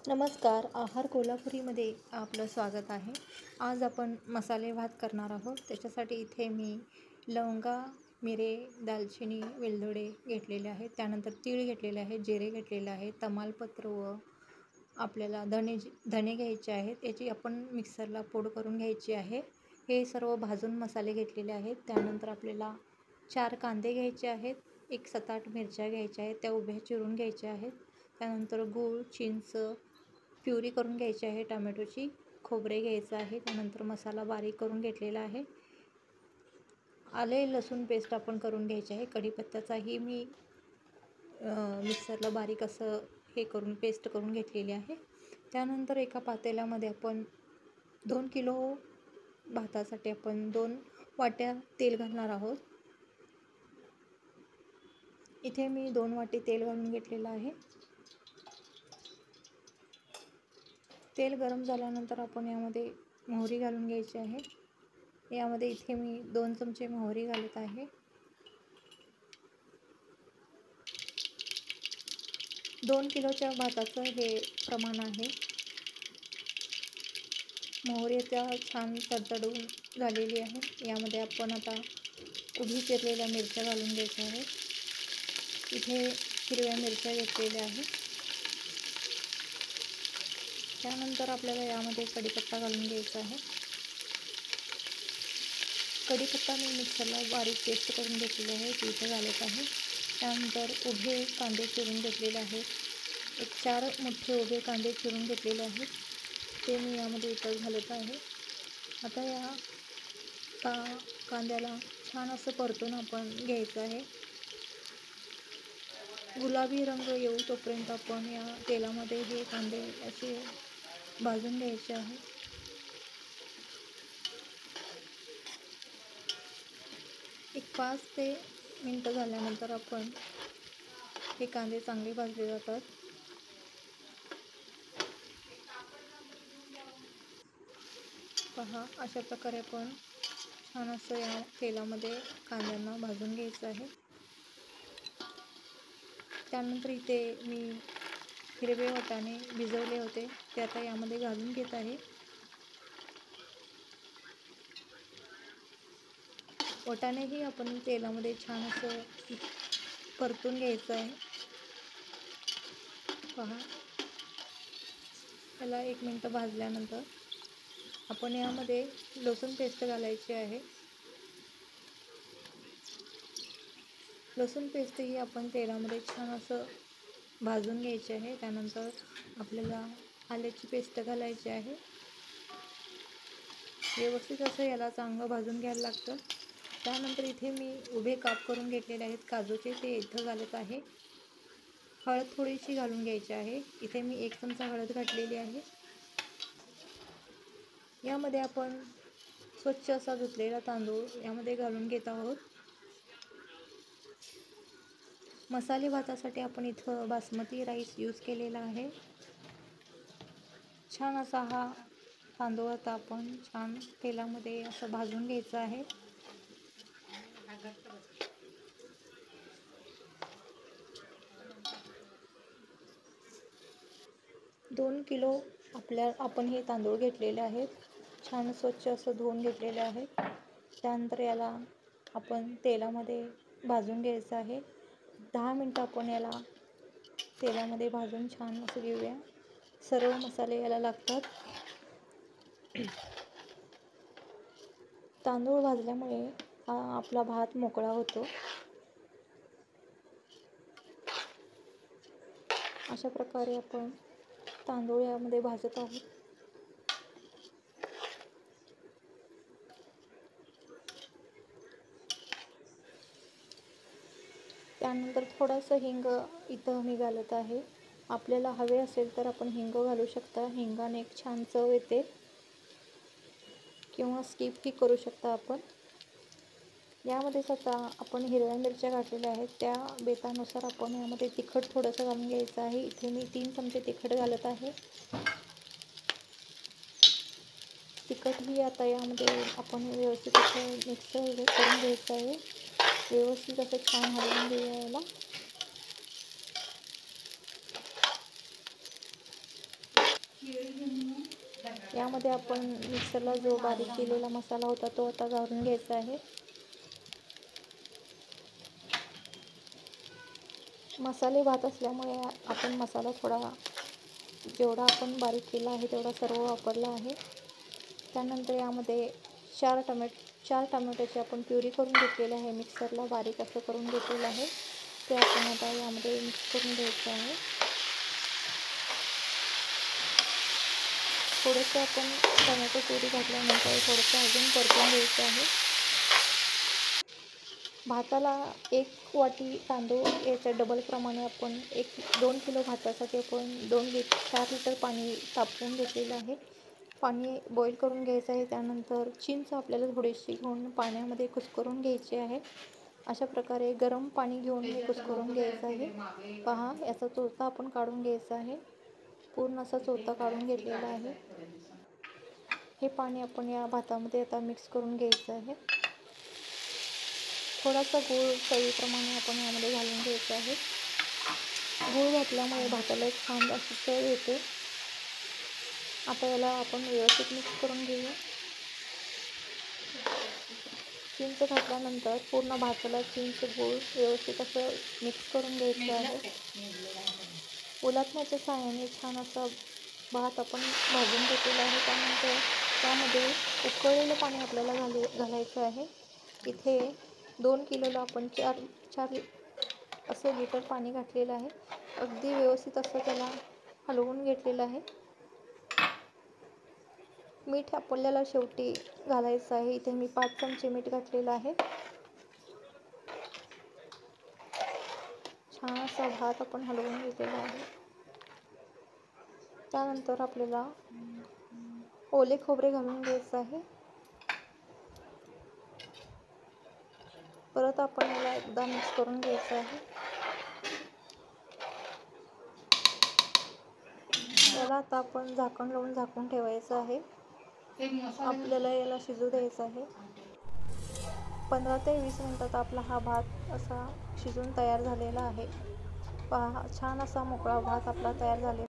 नमस्कार. आहार कोल्हापुरीमध्ये आपलं स्वागत आहे. आज आपण मसाले भात करणार आहोत. त्याच्यासाठी इथे मी लवंगा, मिरे, दालचिनी, वेलदोडे घेतलेले आहेत. त्यानंतर तीळ घेतलेले आहेत, जिरे घेतलेले आहेत, तमालपत्र व आपल्याला धणे घ्यायचे आहेत. याची आपण मिक्सरला पोड करून घ्यायची आहे. हे सर्व भाजून मसाले घेतलेले आहेत. त्यानंतर आपल्याला 4 कांदे घ्यायचे आहेत, 1 7-8 मिरच्या घ्यायच्या आहेत, त्या उभ्या चिरून घ्यायच्या आहेत. त्यानंतर गूळ, चिंच प्युरी करून घ्यायची आहे, टमॅटोची, खोबरे घ्यायचं आहे. त्यानंतर मसाला बारीक करून घेतलेला आहे. आले लसूण पेस्ट आपण करून घ्यायची आहे. कढीपत्त्याचाही मी मिक्सरला बारीक असं हे करून पेस्ट करून घेतलेली आहे. त्यानंतर एका पातेल्यामध्ये आपण 2 किलो भातासाठी आपण 2 वाट्या तेल घालणार आहोत. इथे मी 2 वाटी तेल घालून घेतलेलं आहे. तेल गरम झाल्यानंतर आपण यामध्ये मोहरी घालून घ्यायची आहे. यामध्ये इथे मी 2 चमचे मोहरी घालत आहे. 2 किलोच्या भाताचं हे प्रमाण आहे. मोहरी आता छान तडतडून झालेली आहे. यामध्ये आपण आता उभी चिरलेल्या मिरच्या घालून घ्यायच्या आहेत. इथे हिरव्या मिरच्या घेतलेल्या आहेत. त्यानंतर आपल्याला यामध्ये कढीपत्ता घालून घ्यायचा आहे. कढीपत्ता मी मिक्सरला बारीक पेस्ट करून घेतलेली आहे, ती इथे घालत आहे. त्यानंतर उभे कांदे चिरून घेतलेले आहेत. 4 मोठे उभे कांदे चिरून घेतलेले आहेत, ते मी यामध्ये इथं घालत आहे. आता या कांद्याला छान असं परतून आपण घ्यायचं आहे. गुलाबी रंग येऊ तोपर्यंत आपण या तेलामध्ये हे कांदे असे भाजून घ्यायचे आहे. एक 5 ते मिनटं झाल्यानंतर आपण हे कांदे चांगले भाजले जातात. पहा, अशा प्रकारे आपण छान असं या तेलामध्ये कांद्यांना भाजून घ्यायचं आहे. त्यानंतर इथे मी हिरवे वाटाणे भिजवले होते, ते आता यामध्ये घालून घेत आहे. वाटाणेही आपण तेलामध्ये छान असं परतून घ्यायचं आहे. पहा, त्याला 1 मिनिट भाजल्यानंतर आपण यामध्ये लसूण पेस्ट घालायची आहे. लसूण पेस्टही आपण तेलामध्ये छान असं भाजून घ्यायची आहे. त्यानंतर आपल्याला आल्याची पेस्ट घालायची आहे. व्यवस्थित असं याला चांगलं भाजून घ्यायला लागतं. त्यानंतर इथे मी उभे काप करून घेतलेले आहेत काजूचे, ते इथं घालत आहे. हळद थोडीशी घालून घ्यायची आहे. इथे मी 1 चमचा हळद घातलेली आहे. यामध्ये आपण स्वच्छ असा धुतलेला तांदूळ यामध्ये घालून घेत आहोत. मसाले भातासाठी आपण इथं बासमती राईस यूज केलेला आहे. छान असा हा तांदूळ आता आपण छान तेलामध्ये असं भाजून घ्यायचं आहे. 2 किलो आपण हे तांदूळ घेतलेले आहेत. छान स्वच्छ असं धुवून घेतलेले आहेत. त्यानंतर याला आपण तेलामध्ये भाजून घ्यायचं आहे. 10 मिनटं आपण याला तेलामध्ये भाजून छान असं घेऊया. सर्व मसाले याला लागतात. तांदूळ भाजल्यामुळे आपला भात मोकळा होतो. अशा प्रकारे आपण तांदूळ यामध्ये भाजत आहोत. त्यानंतर थोडंसं हिंग इथं मी घालत आहे. आपल्याला हवे असेल तर आपण हिंग घालू शकता. हिंगाने एक छान चव येते, किंवा स्किपही करू शकता आपण. यामध्येच आता आपण हिरव्या मिरच्या घातलेल्या आहेत, त्या बेतानुसार आपण यामध्ये तिखट थोडंसं घालून घ्यायचं आहे. इथे मी 3 चमचे तिखट घालत आहे. तिखटही आता यामध्ये आपण व्यवस्थित असं मिक्स करून घ्यायचं आहे. व्यवस्थित असं छान हलवून घेऊया याला. यामध्ये आपण मिक्सरला जो बारीक केलेला मसाला होता तो आता घालून घ्यायचा आहे. मसाले भात असल्यामुळे आपण मसाला थोडा जेवढा आपण बारीक केला आहे तेवढा सर्व वापरला आहे. त्यानंतर यामध्ये 4 टमॅटोची आपण प्युरी करून घेतलेली आहे. मिक्सरला बारीक असं करून घेतलेलं आहे. ते आपण आता यामध्ये मिक्स करून घ्यायचं आहे. थोडंसं आपण टमॅटो प्युरी घातल्यानंतर थोडंसं अजून परतून घ्यायचं आहे. भाताला 1 वाटी तांदूळ याच्या डबल प्रमाणे आपण 2 किलो भातासाठी आपण 4 लिटर पाणी तापवून घेतलेलं आहे. पाणी बॉईल करून घ्यायचं आहे. त्यानंतर चिंच आपल्याला थोडीशी घेऊन पाण्यामध्ये कुस्करून घ्यायची आहे. अशा प्रकारे गरम पाणी घेऊन हे कुस्करून घ्यायचं आहे. पहा, याचा चोथा आपण काढून घ्यायचा आहे. पूर्ण असा चोथा काढून घेतलेला आहे. हे पाणी आपण या भातामध्ये आता मिक्स करून घ्यायचं आहे. थोडासा गूळ चवीप्रमाणे आपण यामध्ये घालून घ्यायचा आहे. गूळ घातल्यामुळे भाताला एक छान अशी चव येते. आता याला आपण व्यवस्थित मिक्स करून घेऊया. चिंच घातल्यानंतर पूर्ण भाताला चिंच गूळ व्यवस्थित असं मिक्स करून घ्यायचं आहे. उलटण्याच्या सहाय्याने छान असा भात आपण भाजून घेतलेला आहे. त्यानंतर त्यामध्ये उकळलेलं पाणी आपल्याला घालायचं आहे. इथे 2 किलोला आपण 4 असं लिटर पाणी घातलेलं आहे. अगदी व्यवस्थित असं त्याला हलवून घेतलेलं आहे. मीठ आपल्याला शेवटी घालायचं आहे. इथे मी 5 चमचे मीठ घातलेलं आहे. छान असा भात आपण हलवून घेतलेला आहे. त्यानंतर आपल्याला ओले खोबरे घालून घ्यायचं आहे. परत आपण याला एकदा मिक्स करून घ्यायचं आहे. याला आता आपण झाकण लावून झाकून ठेवायचं आहे. आपल्याला याला शिजू द्यायचं आहे. 15 ते 20 मिनिटात आपला हा भात असा शिजून तयार झालेला आहे. पहा, छान असा मोकळा भात आपला तयार झालेला